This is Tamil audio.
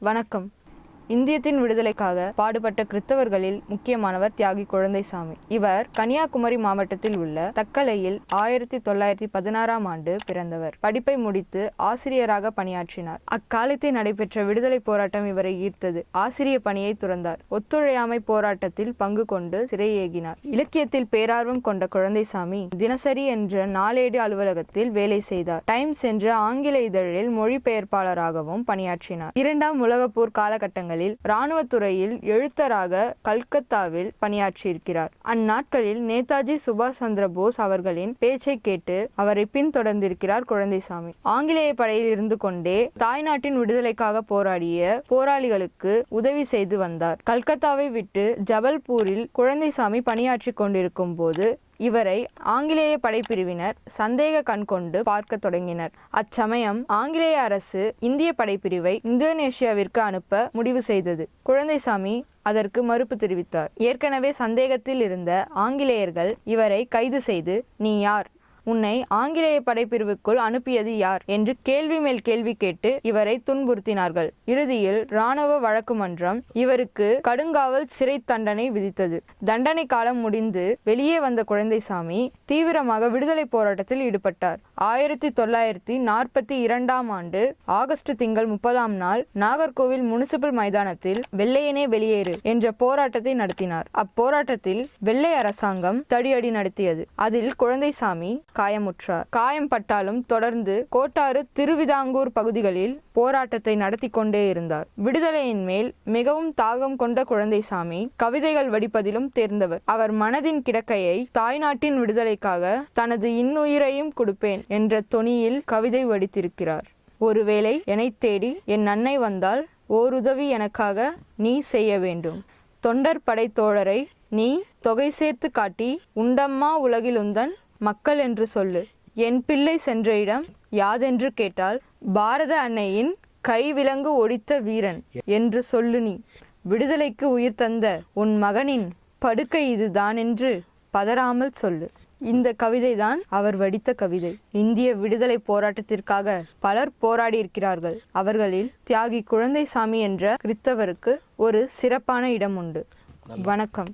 வணக்கம். இந்தியத்தின் விடுதலைக்காக பாடுபட்ட கிறிஸ்தவர்களில் முக்கியமானவர் தியாகி குழந்தைசாமி. இவர் கன்னியாகுமரி மாவட்டத்தில் உள்ள தக்கலையில் 1916ஆம் ஆண்டு பிறந்தவர். படிப்பை முடித்து ஆசிரியராக பணியாற்றினார். அக்காலத்தில் நடைபெற்ற விடுதலை போராட்டம் இவரை ஈர்த்தது. ஆசிரிய பணியை துறந்தார். ஒத்துழையாமை போராட்டத்தில் பங்கு கொண்டு சிறையேகினார். இலக்கியத்தில் பேரார்வம் கொண்ட குழந்தைசாமி தினசரி என்ற நாளேடு அலுவலகத்தில் வேலை செய்தார். டைம்ஸ் என்ற ஆங்கில இதழில் மொழிபெயர்ப்பாளராகவும் பணியாற்றினார். இரண்டாம் உலகப் போர் காலகட்டங்களில் இராணுவத்துறையில் எழுத்தராக கல்கத்தாவில் பணியாற்றியிருக்கிறார். அந்நாட்களில் நேதாஜி சுபாஷ் சந்திர போஸ் அவர்களின் பேச்சை கேட்டு அவரை பின்தொடர்ந்திருக்கிறார் குழந்தைசாமி. ஆங்கிலேய படையில் இருந்து கொண்டே தாய்நாட்டின் விடுதலைக்காக போராடிய போராளிகளுக்கு உதவி செய்து வந்தார். கல்கத்தாவை விட்டு ஜபல்பூரில் குழந்தைசாமி பணியாற்றி கொண்டிருக்கும் போது இவரை ஆங்கிலேய படைப்பிரிவினர் சந்தேக கண் கொண்டு பார்க்க தொடங்கினர். அச்சமயம் ஆங்கிலேய அரசு இந்திய படைப்பிரிவை இந்தோனேஷியாவிற்கு அனுப்ப முடிவு செய்தது. குழந்தைசாமி அதற்கு மறுப்பு தெரிவித்தார். ஏற்கனவே சந்தேகத்தில் இருந்த ஆங்கிலேயர்கள் இவரை கைது செய்து, "நீ யார்? உன்னை ஆங்கிலேய படைப்பிரிவுக்குள் அனுப்பியது யார்?" என்று கேள்வி மேல் கேள்வி கேட்டு இவரை துன்புறுத்தினார்கள். இறுதியில் இராணுவ வழக்கு மன்றம் இவருக்கு கடுங்காவல் சிறை தண்டனை விதித்தது. தண்டனை காலம் முடிந்து வெளியே வந்த குழந்தைசாமி தீவிரமாக விடுதலை போராட்டத்தில் ஈடுபட்டார். 1942ஆம் ஆண்டு ஆகஸ்ட் திங்கள் 30ஆம் நாள் நாகர்கோவில் முனிசிபல் மைதானத்தில் வெள்ளையனே வெளியேறு என்ற போராட்டத்தை நடத்தினார். அப்போராட்டத்தில் வெள்ளை அரசாங்கம் தடியடி நடத்தியது. அதில் குழந்தைசாமி காயமுற்றார். காயம் பட்டாலும் தொடர்ந்து கோட்டாறு, திருவிதாங்கூர் பகுதிகளில் போராட்டத்தை நடத்தி கொண்டே இருந்தார். விடுதலையின் மேல் மிகவும் தாகம் கொண்ட குழந்தைசாமி கவிதைகள் வடிப்பதிலும் தேர்ந்தவர். அவர் மனதின் கிடக்கையை தாய்நாட்டின் விடுதலைக்காக தனது இன்னுயிரையும் கொடுப்பேன் என்ற தொனியில் கவிதை வடித்திருக்கிறார். ஒருவேளை என்னை தேடி என் அன்னை வந்தால் ஓருதவி எனக்காக நீ செய்ய வேண்டும். தொண்டர் படை தோழரை நீ தொகை சேர்த்து காட்டி உண்டம்மா உலகிலுந்தன் மக்கள் என்று சொல்லு. என் பிள்ளை சென்ற இடம் யாதென்று கேட்டால் பாரத அன்னையின் கைவிலங்கு ஒடித்த வீரன் என்று சொல்லு. நீ விடுதலைக்கு உயிர் தந்த உன் மகனின் படுக்கை இதுதான் என்று பதறாமல் சொல்லு. இந்த கவிதைதான் அவர் வடித்த கவிதை. இந்திய விடுதலை போராட்டத்திற்காக பலர் போராடி இருக்கிறார்கள். அவர்களில் தியாகி குழந்தைசாமி என்ற கிறிஸ்தவருக்கு ஒரு சிறப்பான இடம் உண்டு. வணக்கம்.